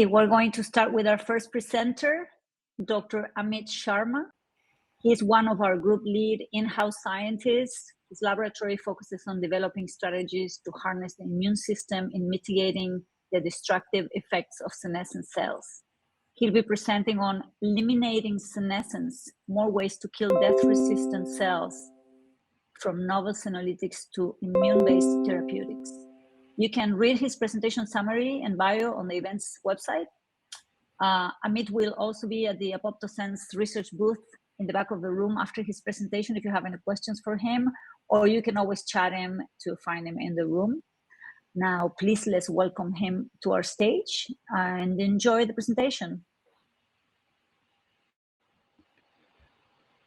Okay, we're going to start with our first presenter, Dr. Amit Sharma. He's one of our group lead in-house scientists. His laboratory focuses on developing strategies to harness the immune system in mitigating the destructive effects of senescent cells. He'll be presenting on eliminating senescence, more ways to kill death-resistant cells, from novel senolytics to immune-based therapeutics. You can read his presentation summary and bio on the event's website. Amit will also be at the Amylo-sense research booth in the back of the room after his presentation if you have any questions for him, or you can always chat him to find him in the room. Now, please let's welcome him to our stage and enjoy the presentation.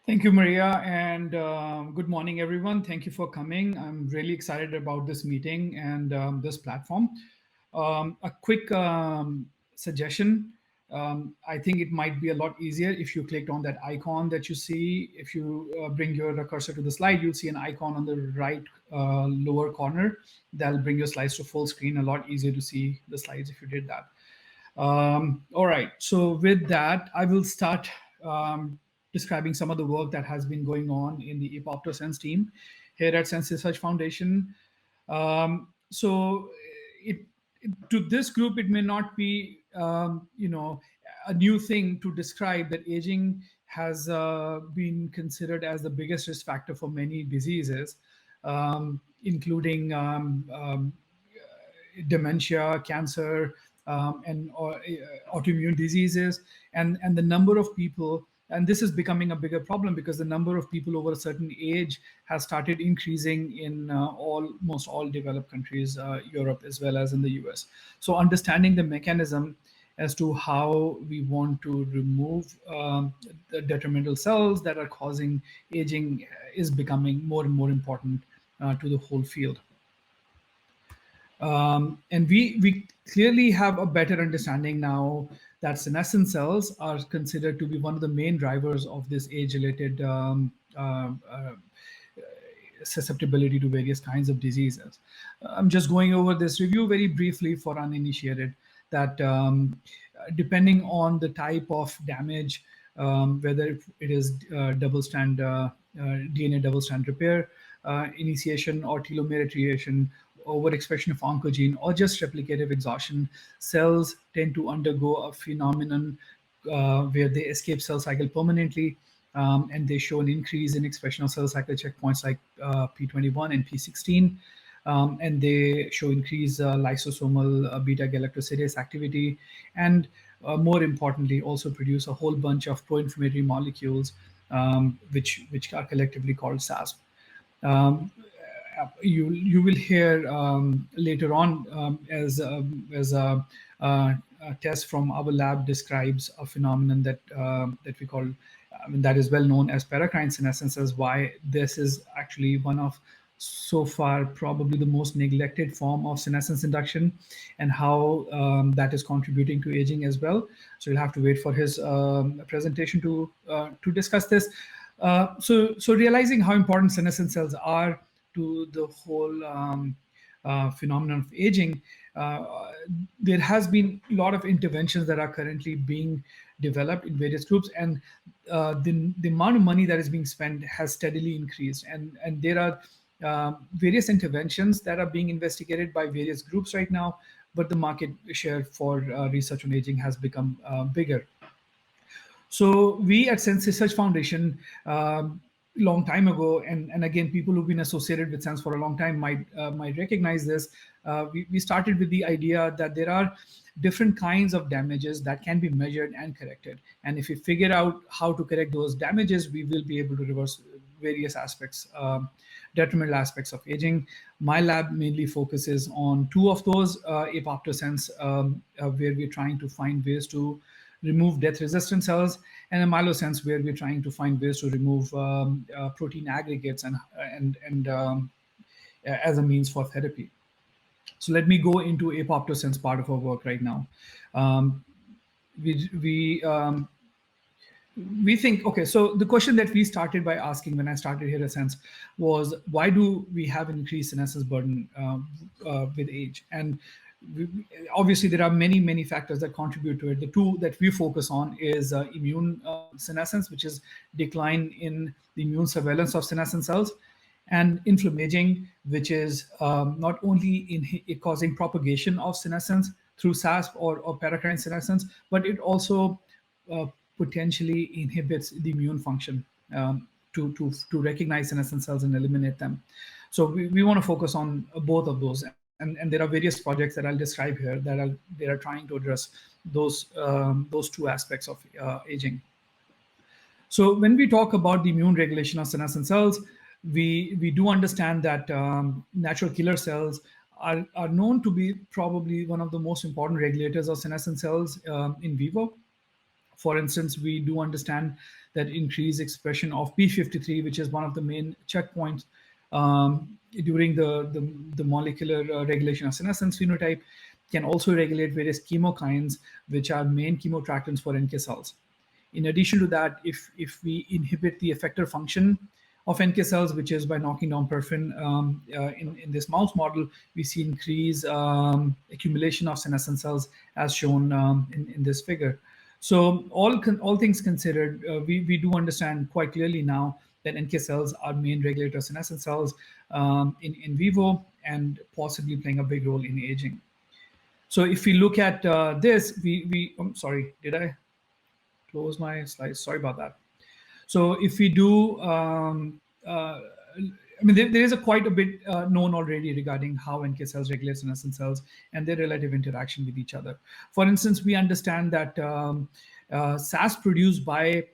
Thank you, Maria, and good morning, everyone. Thank you for coming. I'm really excited about this meeting and this platform. A quick suggestion. I think it might be a lot easier if you clicked on that icon that you see. If you bring your cursor to the slide, you'll see an icon on the right lower corner. That'll bring your slides to full screen. A lot easier to see the slides if you did that. All right, so with that, I will start describing some of the work that has been going on in the Amylo-sense team here at Sense Research Foundation. To this group, it may not be a new thing to describe that aging has been considered as the biggest risk factor for many diseases, including dementia, cancer, and autoimmune diseases, and the number of people. And this is becoming a bigger problem because the number of people over a certain age has started increasing in almost all developed countries, Europe as well as in the US. So understanding the mechanism as to how we want to remove the detrimental cells that are causing aging is becoming more and more important to the whole field. And we clearly have a better understanding now that senescent cells are considered to be one of the main drivers of this age-related susceptibility to various kinds of diseases. I'm just going over this review very briefly for uninitiated, that depending on the type of damage, whether it is double-strand DNA double-strand repair, initiation or telomere attenuation, overexpression of oncogene, or just replicative exhaustion, cells tend to undergo a phenomenon where they escape cell cycle permanently, and they show an increase in expression of cell cycle checkpoints like P21 and P16, and they show increased lysosomal beta-galactosidase activity, and more importantly, also produce a whole bunch of pro-inflammatory molecules, which are collectively called SASP. You will hear later on as a test from our lab describes a phenomenon that we call that is well known as paracrine senescence, as why this is actually one of so far probably the most neglected form of senescence induction, and how that is contributing to aging as well. So you'll have to wait for his presentation to discuss this. So realizing how important senescent cells are to the whole phenomenon of aging, there has been a lot of interventions that are currently being developed in various groups, and the amount of money that is being spent has steadily increased, and there are various interventions that are being investigated by various groups right now, but the market share for research on aging has become bigger. So we at Sense Research Foundation, long time ago, and again, people who've been associated with Sense for a long time might recognize this. We started with the idea that there are different kinds of damages that can be measured and corrected. And if we figure out how to correct those damages, we will be able to reverse various aspects, detrimental aspects of aging. My lab mainly focuses on two of those, Amylo-sense, where we're trying to find ways to remove death-resistant cells, and Amylo-sense, where we're trying to find ways to remove protein aggregates and as a means for therapy. So let me go into Amylo-sense part of our work right now. We think, okay, so the question that we started by asking when I started here at Sense was, why do we have an increased senescence burden with age? And obviously there are many factors that contribute to it. The two that we focus on is immune senescence, which is decline in the immune surveillance of senescent cells, and inflammaging, which is not only in causing propagation of senescence through SASP or paracrine senescence, but it also uh, potentially inhibits the immune function to recognize senescent cells and eliminate them. So we want to focus on both of those, and there are various projects that I'll describe here that are trying to address those two aspects of aging. So when we talk about the immune regulation of senescent cells, we do understand that natural killer cells are known to be probably one of the most important regulators of senescent cells in vivo. For instance, we do understand that increased expression of P53, which is one of the main checkpoints during the molecular regulation of senescence phenotype, can also regulate various chemokines, which are main chemoattractants for NK cells. In addition to that, if we inhibit the effector function of NK cells, which is by knocking down perforin in this mouse model, we see increased accumulation of senescent cells as shown in this figure. So all things considered, we do understand quite clearly now that NK cells are main regulator of senescent cells in vivo and possibly playing a big role in aging. So if we look at this, I'm sorry, did I close my slides? Sorry about that. So if we do, I mean, there is quite a bit known already regarding how NK cells regulate senescent cells and their relative interaction with each other. For instance, we understand that SAS produced by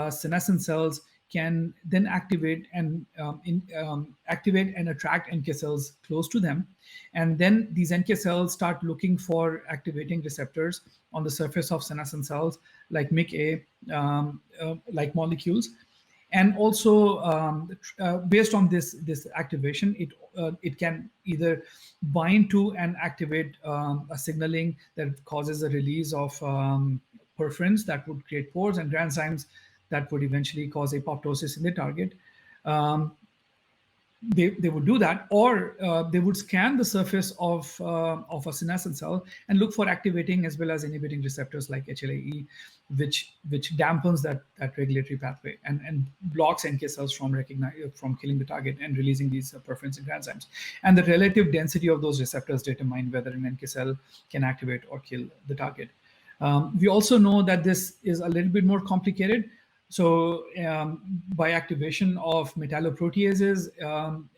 senescent cells can then activate and activate and attract NK cells close to them, and then these NK cells start looking for activating receptors on the surface of senescent cells, like MIC-A, like molecules. And also, based on this activation, it can either bind to and activate a signaling that causes a release of perforins that would create pores and granzymes that would eventually cause apoptosis in the target. They would do that, or they would scan the surface of a senescent cell and look for activating as well as inhibiting receptors like HLA-E, which dampens that regulatory pathway and blocks NK cells from killing the target and releasing these perforins and granzymes. And the relative density of those receptors determine whether an NK cell can activate or kill the target. We also know that this is a little bit more complicated. So by activation of metalloproteases,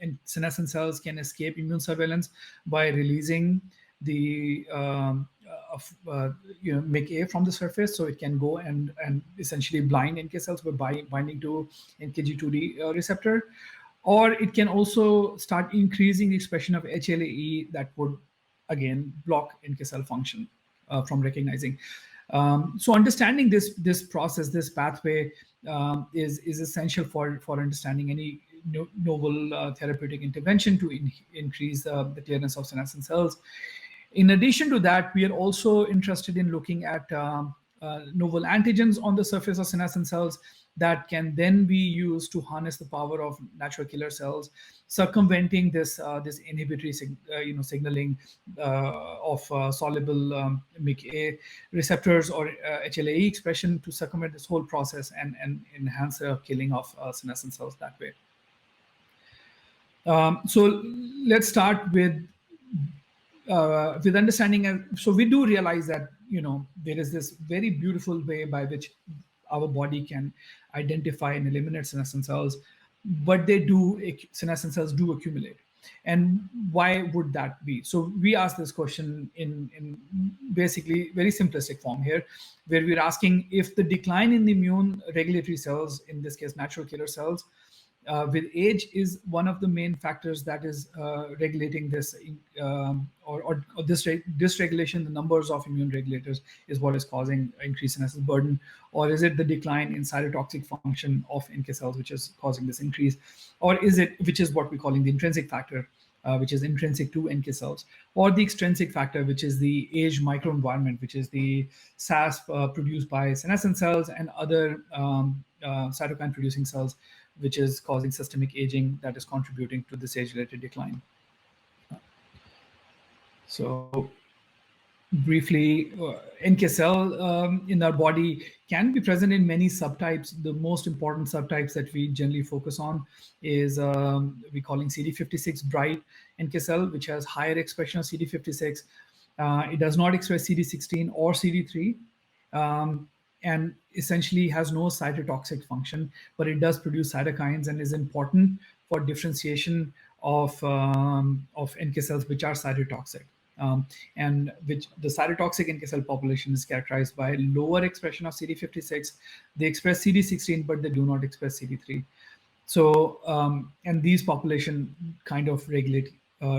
and senescent cells can escape immune surveillance by releasing the MIC-A from the surface, so it can go and essentially blind NK cells by binding to NKG2D receptor, or it can also start increasing the expression of HLA-E that would again block NK cell function from recognizing. So understanding this process, this pathway, is essential for understanding any novel therapeutic intervention to increase the clearance of senescent cells. In addition to that, we are also interested in looking at novel antigens on the surface of senescent cells that can then be used to harness the power of natural killer cells, circumventing this inhibitory signaling of soluble MIC-A receptors or HLA-E expression to circumvent this whole process and enhance the killing of senescent cells that way. So let's start with understanding. So we do realize that there is this very beautiful way by which our body can identify and eliminate senescent cells, but senescent cells do accumulate. And why would that be? So we ask this question in basically very simplistic form here, where we're asking if the decline in the immune regulatory cells, in this case natural killer cells, with age is one of the main factors that is regulating this, or this dysregulation, the numbers of immune regulators is what is causing increased senescence burden, or is it the decline in cytotoxic function of NK cells which is causing this increase, or is it, which is what we're calling the intrinsic factor, which is intrinsic to NK cells, or the extrinsic factor, which is the age microenvironment, which is the SASP produced by senescent cells and other cytokine producing cells, which is causing systemic aging that is contributing to this age-related decline. So briefly, NK cell in our body can be present in many subtypes. The most important subtypes that we generally focus on is we calling CD56 bright NK cell, which has higher expression of CD56. It does not express CD16 or CD3. And essentially has no cytotoxic function, but it does produce cytokines and is important for differentiation of NK cells which are cytotoxic. And which the cytotoxic NK cell population is characterized by lower expression of CD56. They express CD16, but they do not express CD3. So, and these population kind of regulate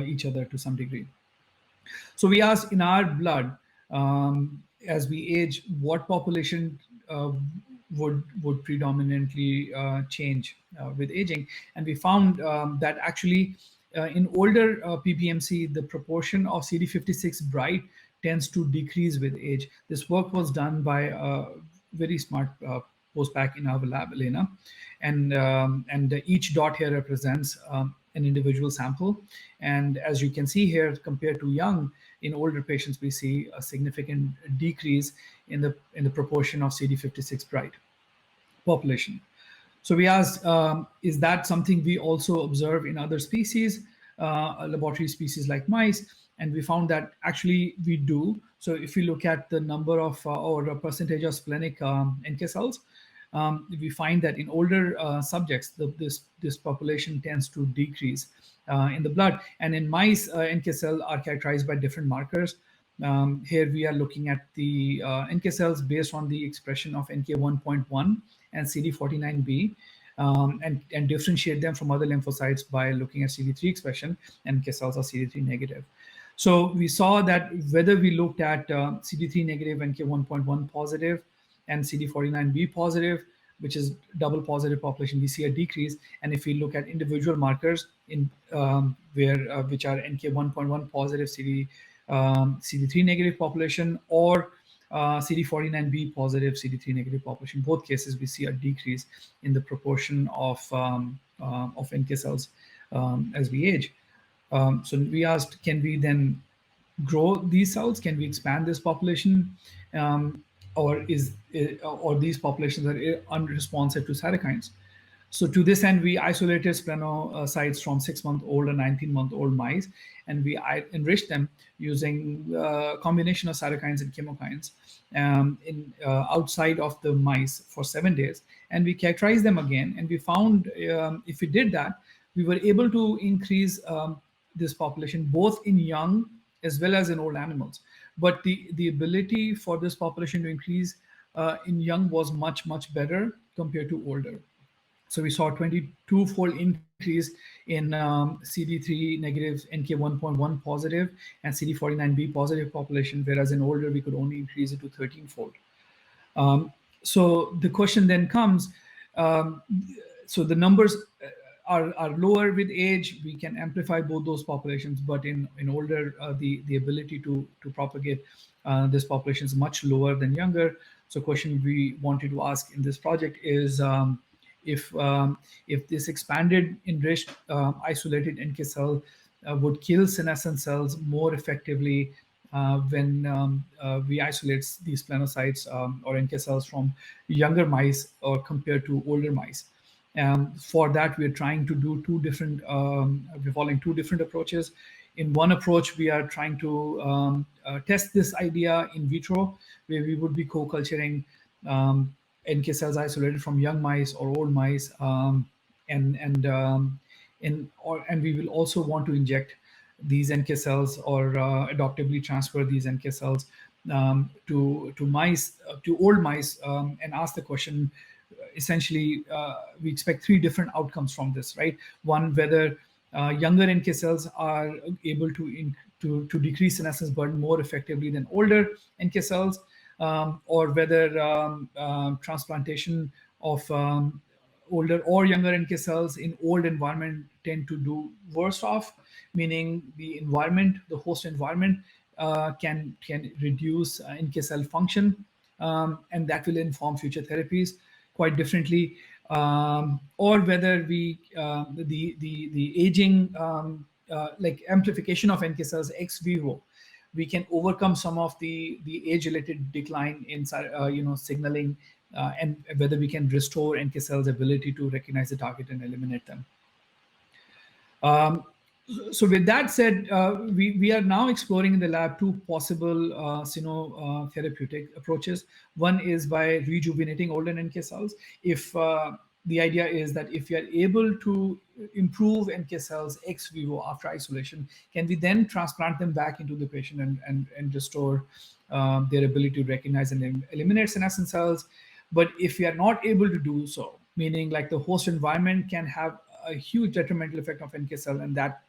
each other to some degree. So we asked in our blood, as we age, what population would predominantly change with aging, and we found that actually in older PBMC, the proportion of CD56 bright tends to decrease with age. This work was done by a very smart postback in our lab, Elena, and each dot here represents an individual sample. And as you can see here, compared to young, in older patients, we see a significant decrease in the proportion of CD56 bright population. So we asked, is that something we also observe in other species, laboratory species like mice? And we found that actually we do. So if we look at the number of or a percentage of splenic NK cells, we find that in older subjects, this population tends to decrease in the blood. And in mice, NK cells are characterized by different markers. Here we are looking at the NK cells based on the expression of NK1.1 and CD49B, and differentiate them from other lymphocytes by looking at CD3 expression, and NK cells are CD3 negative. So we saw that whether we looked at CD3 negative, NK1.1 positive, and CD49B positive, which is double positive population, we see a decrease. And if we look at individual markers in which are NK1.1 positive, CD3 negative population, or CD49B positive, CD3 negative population, both cases we see a decrease in the proportion of NK cells as we age. So we asked, can we then grow these cells? Can we expand this population? Or these populations are unresponsive to cytokines? So to this end, we isolated splenocytes from 6-month-old and 19-month-old mice, and we enriched them using a combination of cytokines and chemokines outside of the mice for 7 days. And we characterized them again, and we found if we did that, we were able to increase this population both in young as well as in old animals. But the ability for this population to increase in young was much, much better compared to older. So we saw 22-fold increase in CD3 negative, NK1.1 positive, and CD49B positive population, whereas in older we could only increase it to 13-fold. So the question then comes, so the numbers are lower with age. We can amplify both those populations, but in older, the ability to propagate this population is much lower than younger. So question we wanted to ask in this project is if this expanded, enriched, isolated NK cell would kill senescent cells more effectively when we isolate these splenocytes or NK cells from younger mice or compared to older mice. For that, we're trying to do we're following two different approaches. In one approach, we are trying to test this idea in vitro, where we would be co-culturing NK cells isolated from young mice or old mice, and we will also want to inject these NK cells or adoptively transfer these NK cells to mice, to old mice, and ask the question. Essentially, we expect three different outcomes from this, right? One, whether younger NK cells are able to decrease senescence burden more effectively than older NK cells, or whether transplantation of older or younger NK cells in old environment tend to do worse off, meaning the environment, the host environment, can reduce NK cell function, and that will inform future therapies quite differently, or whether the aging, like amplification of NK cells ex vivo we can overcome some of the age-related decline in signaling, and whether we can restore NK cells' ability to recognize the target and eliminate them. So with that said, we are now exploring in the lab two possible therapeutic approaches. One is by rejuvenating older NK cells. If the idea is that if you are able to improve NK cells ex vivo after isolation, can we then transplant them back into the patient and restore their ability to recognize and eliminate senescent cells? But if we are not able to do so, meaning like the host environment can have a huge detrimental effect of NK cell, and that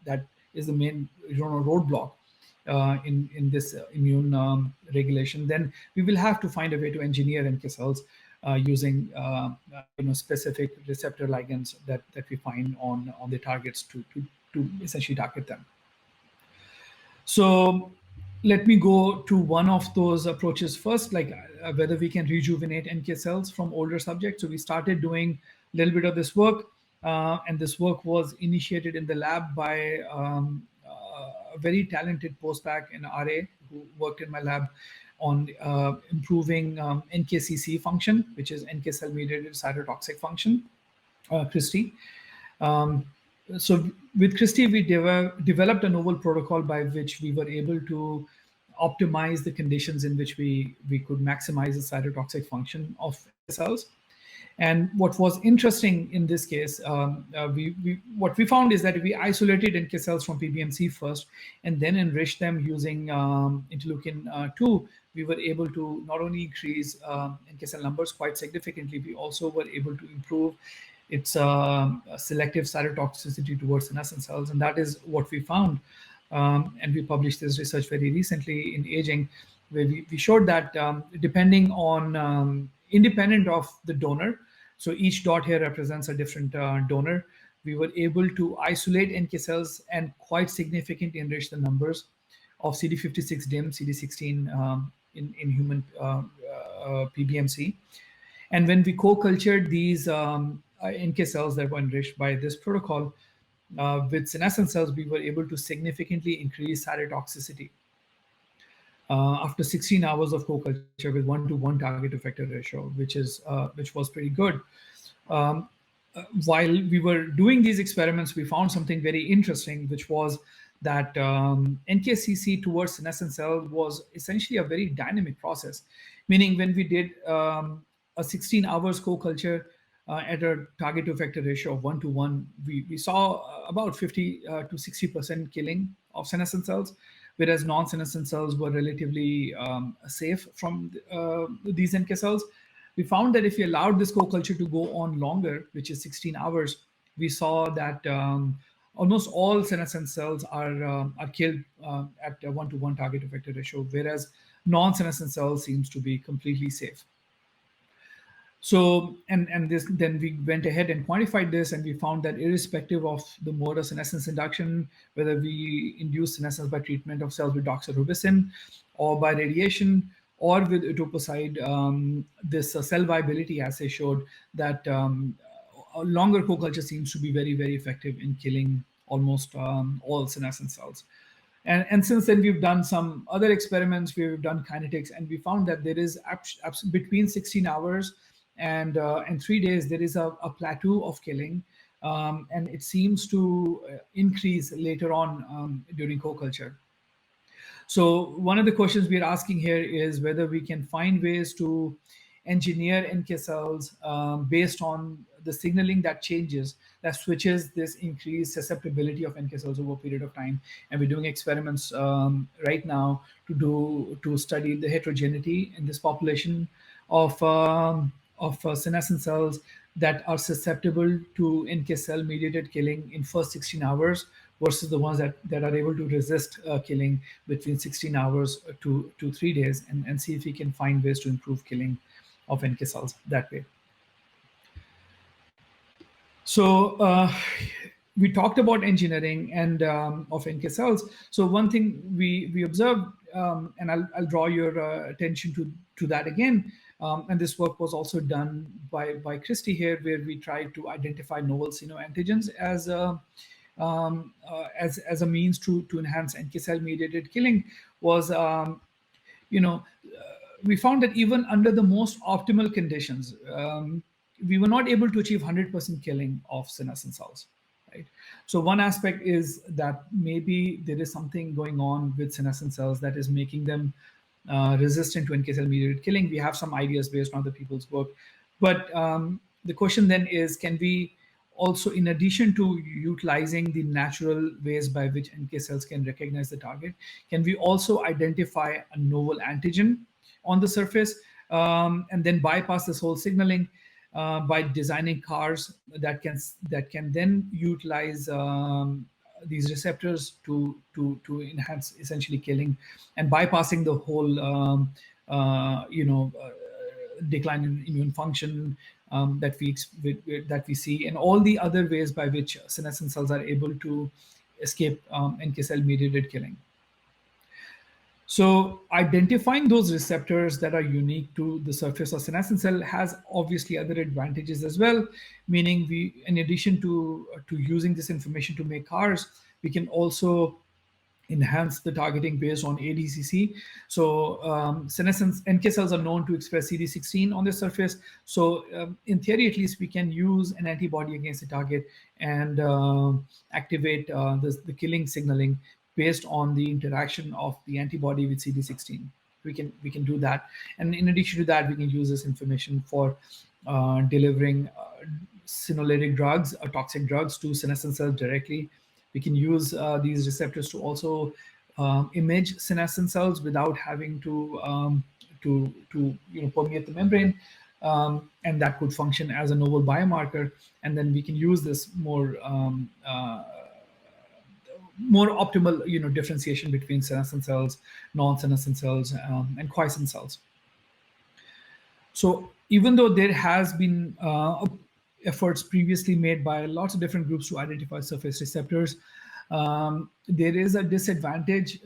is the main roadblock in this immune regulation, then we will have to find a way to engineer NK cells using specific receptor ligands that we find on the targets to essentially target them. So let me go to one of those approaches first, like whether we can rejuvenate NK cells from older subjects. So we started doing a little bit of this work, and this work was initiated in the lab by a very talented postbac in RA who worked in my lab on improving NKCC function, which is NK cell mediated cytotoxic function, Christy. So with Christy, we developed a novel protocol by which we were able to optimize the conditions in which we could maximize the cytotoxic function of NK cells. And what was interesting in this case, what we found is that we isolated NK cells from PBMC first and then enriched them using interleukin 2. We were able to not only increase NK cell numbers quite significantly, we also were able to improve its selective cytotoxicity towards senescent cells. And that is what we found. And we published this research very recently in Aging, where we showed that depending on, independent of the donor, so each dot here represents a different donor, we were able to isolate NK cells and quite significantly enrich the numbers of CD56 DIM, CD16 in human PBMC. And when we co-cultured these NK cells that were enriched by this protocol with senescent cells, we were able to significantly increase cytotoxicity after 16 hours of co-culture with 1-to-1 target effector ratio, which was pretty good. While we were doing these experiments, we found something very interesting, which was that NKCC towards senescent cell was essentially a very dynamic process. Meaning when we did a 16 hours co-culture at a target to effector ratio of 1-to-1, we saw about 50 to 60% killing of senescent cells, whereas non-senescent cells were relatively safe from these NK cells. We found that if we allowed this co-culture to go on longer, which is 16 hours, we saw that almost all senescent cells are killed at a 1-to-1 target effector ratio, whereas non-senescent cells seems to be completely safe. So, and this, then we went ahead and quantified this, and we found that irrespective of the mode of senescence induction, whether we induce senescence by treatment of cells with doxorubicin or by radiation or with etoposide, this cell viability assay showed that a longer co-culture seems to be very, very effective in killing almost all senescent cells. And since then, we've done some other experiments, we've done kinetics, and we found that there is between 16 hours and 3 days, there is a plateau of killing, and it seems to increase later on during co-culture. So one of the questions we're asking here is whether we can find ways to engineer NK cells based on the signaling that changes, that switches this increased susceptibility of NK cells over a period of time. And we're doing experiments right now to study the heterogeneity in this population of senescent cells that are susceptible to NK cell mediated killing in first 16 hours versus the ones that are able to resist killing between 16 hours to 3 days, and see if we can find ways to improve killing of NK cells that way. So we talked about engineering and of NK cells. So one thing we observed, and I'll draw your attention to that again, and this work was also done by Christy here, where we tried to identify novel xenoantigens as a means to enhance NK cell mediated killing was, you know, we found that even under the most optimal conditions, we were not able to achieve 100% killing of senescent cells, right? So one aspect is that maybe there is something going on with senescent cells that is making them resistant to NK cell mediated killing. We have some ideas based on the people's work, but the question then is, can we also, in addition to utilizing the natural ways by which NK cells can recognize the target, can we also identify a novel antigen on the surface, and then bypass this whole signaling by designing cars that can then utilize these receptors to enhance essentially killing and bypassing the whole decline in immune function that we see, and all the other ways by which senescent cells are able to escape NK cell mediated killing. So identifying those receptors that are unique to the surface of senescent cell has obviously other advantages as well, meaning we, in addition to using this information to make cars, we can also enhance the targeting based on ADCC. So senescence NK cells are known to express CD16 on the surface. So in theory, at least, we can use an antibody against the target and activate the killing signaling based on the interaction of the antibody with CD16. We can do that, and in addition to that, we can use this information for delivering senolytic drugs or toxic drugs to senescent cells directly. We can use these receptors to also image senescent cells without having to permeate the membrane, and that could function as a novel biomarker. And then we can use this more optimal, differentiation between senescent cells, non-senescent cells, and quiescent cells. So even though there has been efforts previously made by lots of different groups to identify surface receptors, there is a disadvantage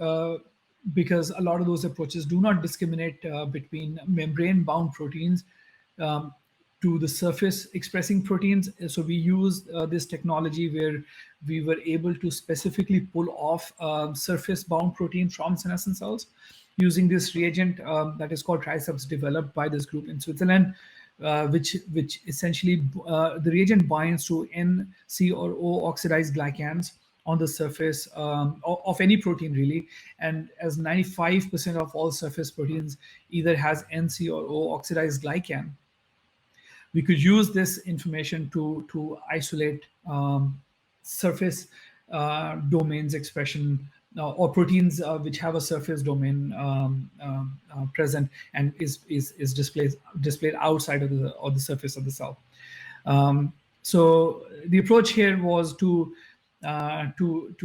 because a lot of those approaches do not discriminate between membrane-bound proteins to the surface expressing proteins. So we used this technology where we were able to specifically pull off surface bound protein from senescent cells using this reagent that is called Triceps, developed by this group in Switzerland, which essentially the reagent binds to N, C, or O oxidized glycans on the surface of any protein, really. And as 95% of all surface proteins either has N, C, or O oxidized glycan, we could use this information to isolate surface domains expression or proteins which have a surface domain present and is displayed outside of the surface of the cell. So the approach here was to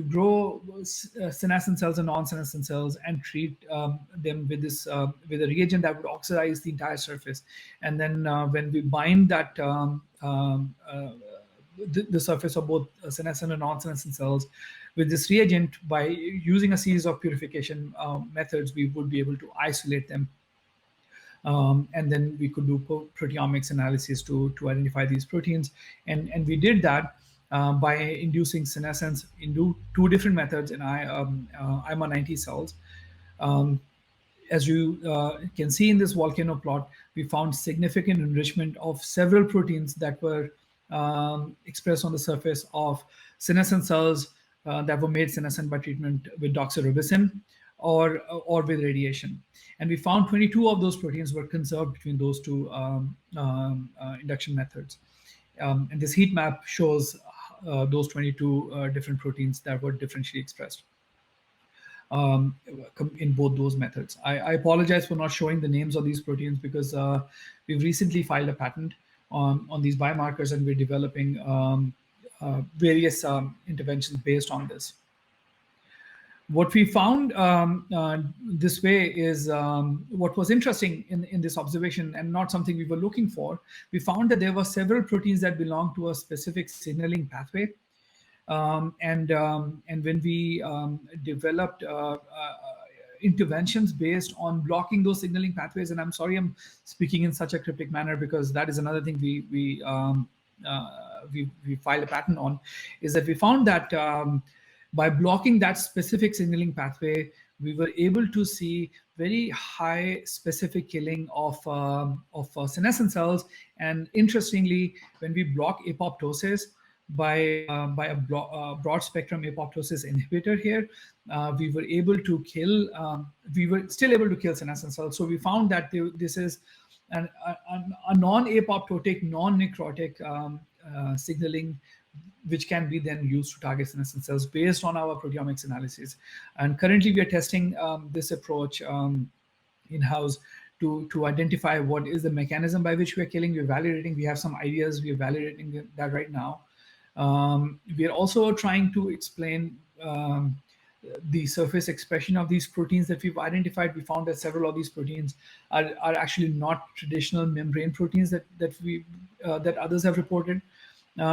grow senescent cells and non-senescent cells and treat them with this with a reagent that would oxidize the entire surface. And then when we bind that the surface of both senescent and non-senescent cells with this reagent, by using a series of purification methods, we would be able to isolate them. And then we could do proteomics analysis to identify these proteins. And we did that by inducing senescence into two different methods in IMA90 cells. As you can see in this volcano plot, we found significant enrichment of several proteins that were expressed on the surface of senescent cells that were made senescent by treatment with doxorubicin or with radiation. And we found 22 of those proteins were conserved between those two induction methods. And this heat map shows those 22 different proteins that were differentially expressed in both those methods. I apologize for not showing the names of these proteins because we've recently filed a patent on these biomarkers, and we're developing various interventions based on this. What we found this way is what was interesting in this observation, and not something we were looking for. We found that there were several proteins that belong to a specific signaling pathway. And when we developed interventions based on blocking those signaling pathways, and I'm sorry I'm speaking in such a cryptic manner because that is another thing we we filed a patent on, is that we found that by blocking that specific signaling pathway, we were able to see very high specific killing of senescent cells. And interestingly, when we block apoptosis by a broad spectrum apoptosis inhibitor here, we were able to kill. We were still able to kill senescent cells. So we found that this is a non-apoptotic, non-necrotic signaling, which can be then used to target senescent cells based on our proteomics analysis. And currently we are testing this approach in-house to identify what is the mechanism by which we are killing. We're validating, we have some ideas, we are validating that right now. We are also trying to explain the surface expression of these proteins that we've identified. We found that several of these proteins are actually not traditional membrane proteins that others have reported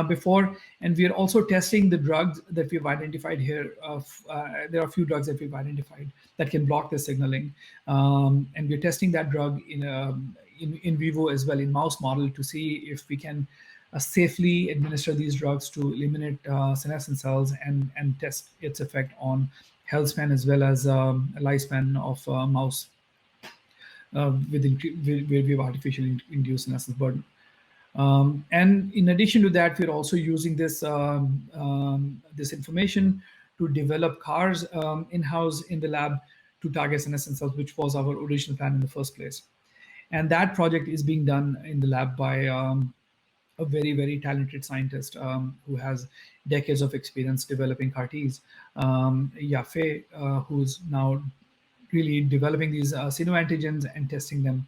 before. And we are also testing the drugs that we've identified here. There are a few drugs that we've identified that can block the signaling, and we're testing that drug in vivo as well, in mouse model, to see if we can safely administer these drugs to eliminate senescent cells and test its effect on health span as well as lifespan of mouse where we've artificially induced senescence burden. And in addition to that, we're also using this this information to develop CARs in-house in the lab to target senescent cells, which was our original plan in the first place. And that project is being done in the lab by a very, very talented scientist who has decades of experience developing CAR-Ts, Yafe, who's now really developing these xenoantigens and testing them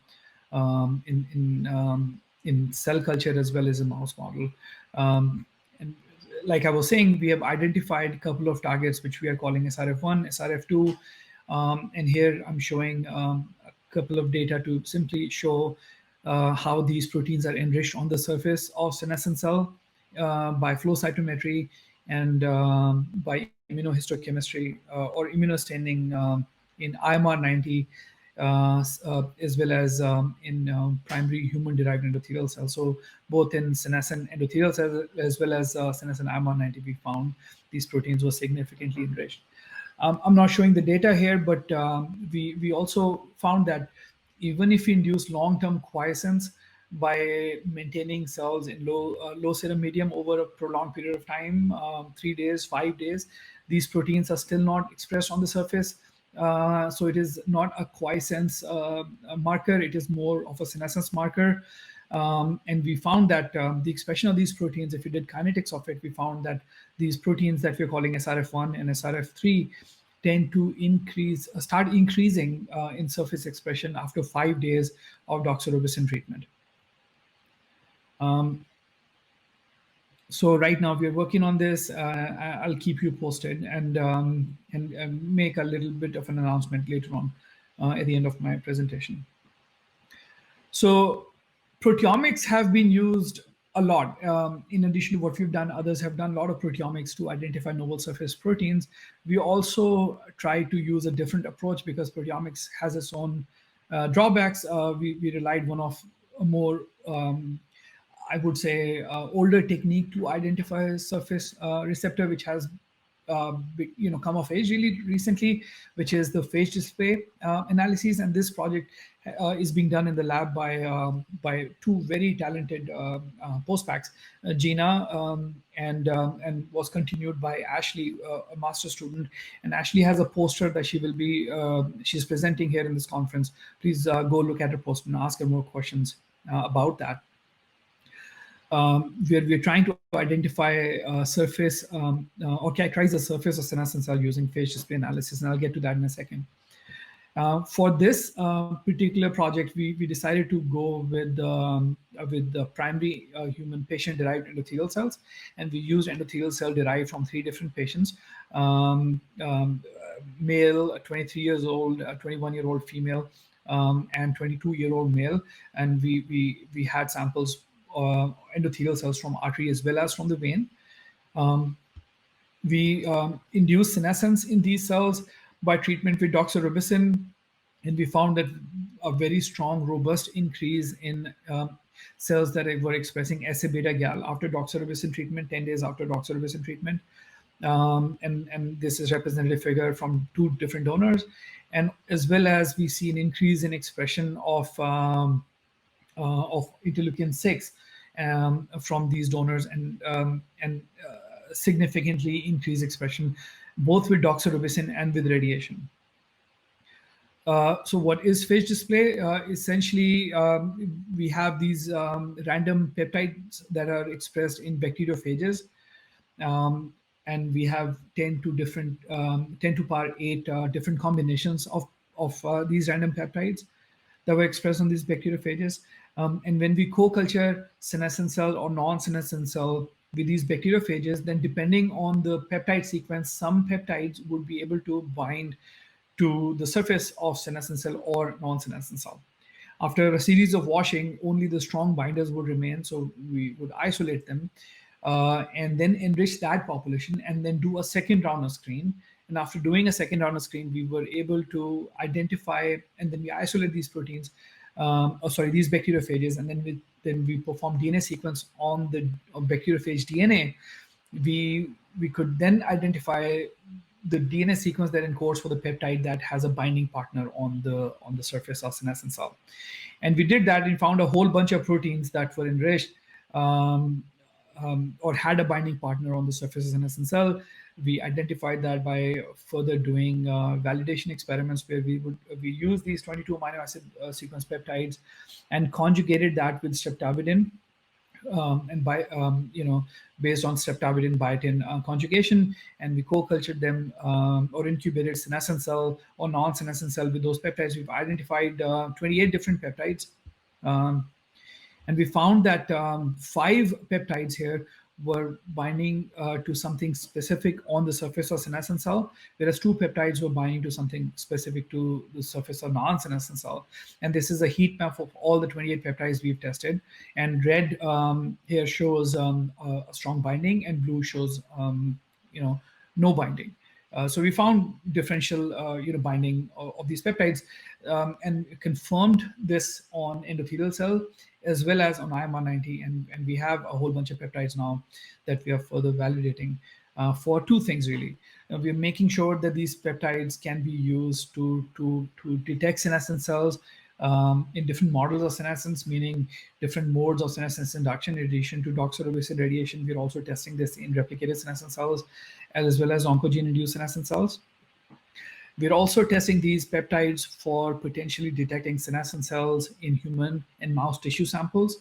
in cell culture as well as a mouse model. And like I was saying, we have identified a couple of targets which we are calling SRF1, SRF2, and here I'm showing a couple of data to simply show how these proteins are enriched on the surface of senescent cell by flow cytometry and by immunohistochemistry or immunostaining in IMR90, as well as in primary human-derived endothelial cells. So both in senescent endothelial cells as well as senescent IMR90, we found these proteins were significantly enriched. I'm not showing the data here, but we also found that even if we induce long-term quiescence by maintaining cells in low serum medium over a prolonged period of time, 3 days, 5 days, these proteins are still not expressed on the surface. So it is not a quiescence marker, it is more of a senescence marker. And we found that the expression of these proteins, if we did kinetics of it, we found that these proteins that we're calling SRF1 and SRF3 tend to start increasing in surface expression after 5 days of doxorubicin treatment. So right now we're working on this. I'll keep you posted and make a little bit of an announcement later on at the end of my presentation. So proteomics have been used a lot. In addition to what we've done, others have done a lot of proteomics to identify novel surface proteins. We also try to use a different approach because proteomics has its own drawbacks. We relied one of a more I would say older technique to identify a surface receptor, which has come of age really recently, which is the phage display analysis. And this project is being done in the lab by two very talented postbacks, Gina, and was continued by Ashley, a master student. And Ashley has a poster that she will be she's presenting here in this conference. Please go look at her poster and ask her more questions about that. Where we're trying to identify surface or characterize the surface of senescent cell using phage display analysis, and I'll get to that in a second. For this particular project, we decided to go with the primary human patient-derived endothelial cells, and we used endothelial cell derived from 3 different patients: male, 23 years old, 21-year-old female, and 22-year-old male, and we had samples. Endothelial cells from artery as well as from the vein. We induced senescence in these cells by treatment with doxorubicin, and we found that a very strong, robust increase in cells that were expressing SA beta gal after doxorubicin treatment, 10 days after doxorubicin treatment. And this is representative figure from 2 different donors. And as well as we see an increase in expression of interleukin 6 from these donors, and significantly increased expression both with doxorubicin and with radiation. So what is phage display? Essentially, we have these random peptides that are expressed in bacteriophages, and we have 10 to power 8 different combinations of these random peptides that were expressed on these bacteriophages. And when we co-culture senescent cell or non-senescent cell with these bacteriophages, then depending on the peptide sequence, some peptides would be able to bind to the surface of senescent cell or non-senescent cell. After a series of washing, only the strong binders would remain, so we would isolate them and then enrich that population and then do a second round of screen. And after doing a second round of screen, we were able to identify, and then we isolate these proteins, these bacteriophages, and then we perform DNA sequence on the bacteriophage DNA. We could then identify the DNA sequence that encodes for the peptide that has a binding partner on the surface of senescent cell. And we did that and found a whole bunch of proteins that were enriched or had a binding partner on the surface of senescent cell. We identified that by further doing validation experiments where we use these 22 amino acid sequence peptides and conjugated that with streptavidin. And based on streptavidin biotin conjugation, and we co-cultured them or incubated senescent cell or non-senescent cell with those peptides. We've identified 28 different peptides, and we found that 5 peptides here were binding to something specific on the surface of senescent cell, whereas 2 peptides were binding to something specific to the surface of non-senescent cell. And this is a heat map of all the 28 peptides we've tested. And red here shows a strong binding, and blue shows no binding. So we found differential binding of these peptides, and confirmed this on endothelial cell as well as on IMR90, and we have a whole bunch of peptides now that we are further validating for 2 things really. We're making sure that these peptides can be used to detect senescent cells in different models of senescence, meaning different modes of senescence induction. In addition to doxorubicin radiation, we're also testing this in replicated senescent cells as well as oncogene-induced senescent cells. We're also testing these peptides for potentially detecting senescent cells in human and mouse tissue samples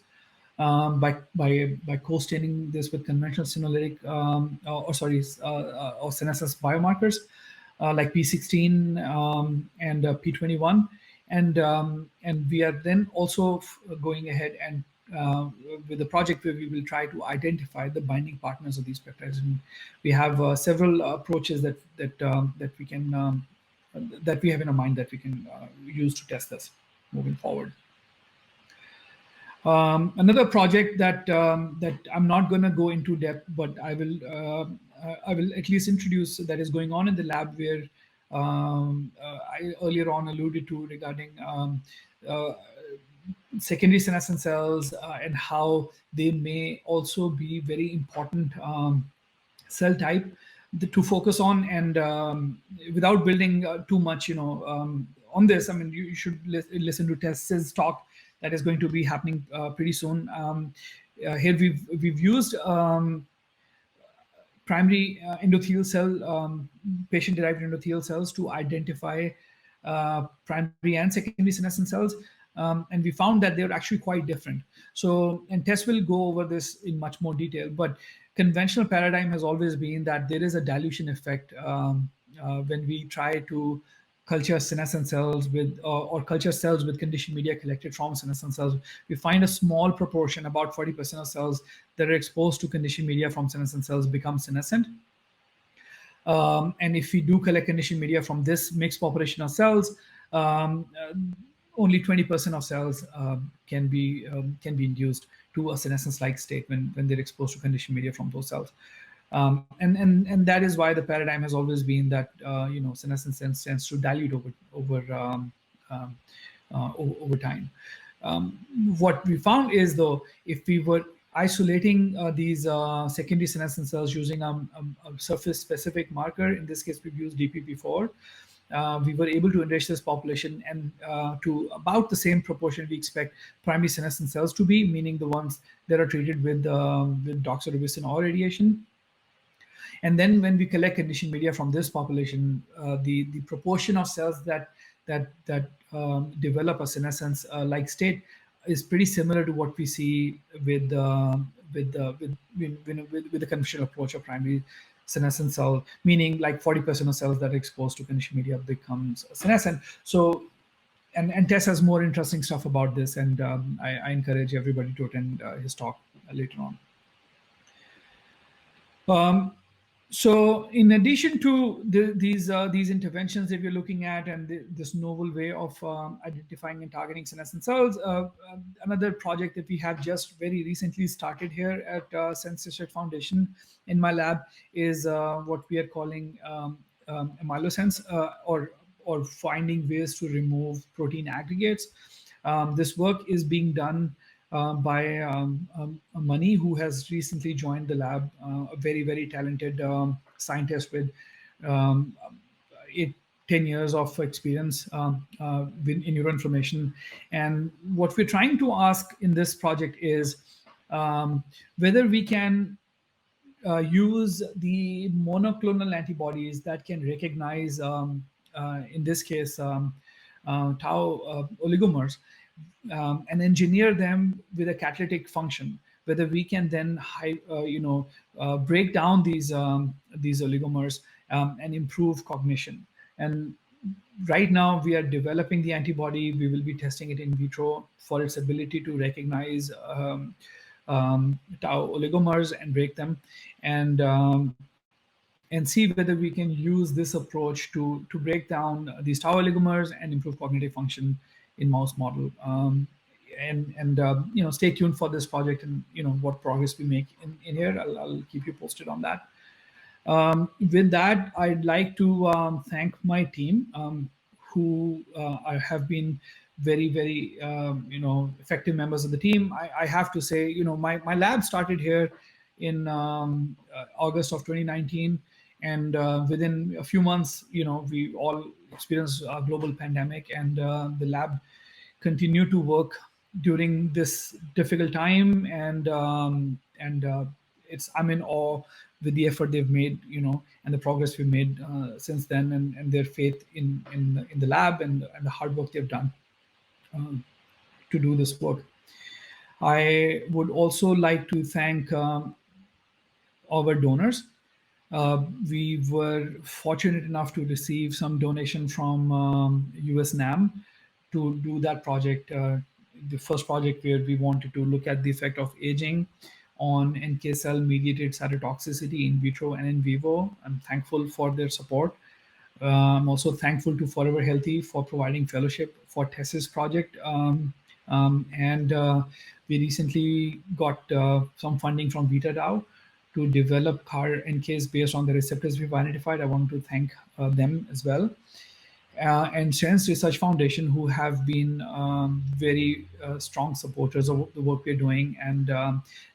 by co-staining this with conventional senolytic or senescence biomarkers like P16 and P21, and we are then also going ahead and with the project where we will try to identify the binding partners of these peptides. And we have several approaches that we can that we have in our mind that we can use to test this moving forward. Another project that I'm not going to go into depth, but I will at least introduce, that is going on in the lab, where I earlier on alluded to regarding secondary senescent cells and how they may also be very important cell type to focus on. And without building too much on this, I mean, you should listen to Tess's talk that is going to be happening pretty soon. Here we've used primary endothelial cell, patient-derived endothelial cells to identify primary and secondary senescent cells. And we found that they're actually quite different. So, and Tess will go over this in much more detail, but conventional paradigm has always been that there is a dilution effect when we try to culture senescent cells with, or culture cells with conditioned media collected from senescent cells. We find a small proportion, about 40% of cells that are exposed to conditioned media from senescent cells become senescent. And if we do collect conditioned media from this mixed population of cells, only 20% of cells can be induced to a senescence-like state when they're exposed to conditioned media from those cells. And that is why the paradigm has always been that senescence tends to dilute over time. What we found is, though, if we were isolating these secondary senescent cells using a surface-specific marker, in this case we've used DPP4, we were able to enrich this population and to about the same proportion we expect primary senescent cells to be, meaning the ones that are treated with doxorubicin or radiation. And then when we collect conditioned media from this population, the proportion of cells that develop a senescence like state is pretty similar to what we see with the conventional approach of primary senescent cell, meaning like 40% of cells that are exposed to conditioned media becomes senescent. So, and Tess has more interesting stuff about this, and I encourage everybody to attend his talk later on. So in addition to these interventions that we're looking at and this novel way of identifying and targeting senescent cells, another project that we have just very recently started here at Sept Foundation in my lab is what we are calling Amylo-sense, or finding ways to remove protein aggregates. This work is being done by Mani, who has recently joined the lab, a very, very talented scientist with 10 years of experience in neuroinflammation. And what we're trying to ask in this project is whether we can use the monoclonal antibodies that can recognize, in this case, tau oligomers, and engineer them with a catalytic function. Whether we can then, break down these oligomers and improve cognition. And right now we are developing the antibody. We will be testing it in vitro for its ability to recognize tau oligomers and break them, and see whether we can use this approach to break down these tau oligomers and improve cognitive function in mouse model. Stay tuned for this project and what progress we make in here. I'll keep you posted on that. With that, I'd like to thank my team, who have been very, very effective members of the team. I have to say, my lab started here in August of 2019, and within a few months, we all experienced a global pandemic, and the lab continued to work during this difficult time, and I'm in awe with the effort they've made, and the progress we've made since then, and their faith in the lab and the hard work they've done to do this work. I would also like to thank our donors. We were fortunate enough to receive some donation from US NAM to do that project, the first project where we wanted to look at the effect of aging on NK cell mediated cytotoxicity in vitro and in vivo. I'm thankful for their support. I'm also thankful to Forever Healthy for providing fellowship for Tess's project. We recently got some funding from VitaDAO to develop CAR NKs based on the receptors we've identified. I want to thank them as well. And Senescence Research Foundation, who have been very strong supporters of the work we're doing, and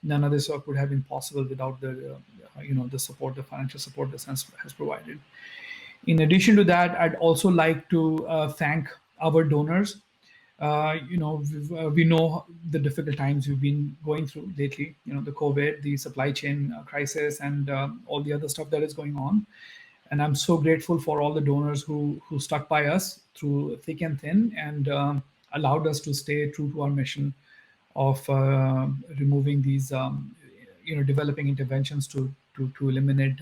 none of this work would have been possible without the support, the financial support that Senescence has provided. In addition to that, I'd also like to thank our donors. We know the difficult times we've been going through lately, the COVID, the supply chain crisis, and all the other stuff that is going on. And I'm so grateful for all the donors who stuck by us through thick and thin, and allowed us to stay true to our mission of removing these, developing interventions to eliminate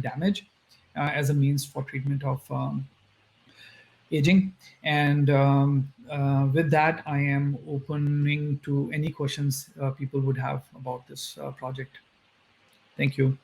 damage as a means for treatment of aging. And with that, I am opening to any questions people would have about this project. Thank you.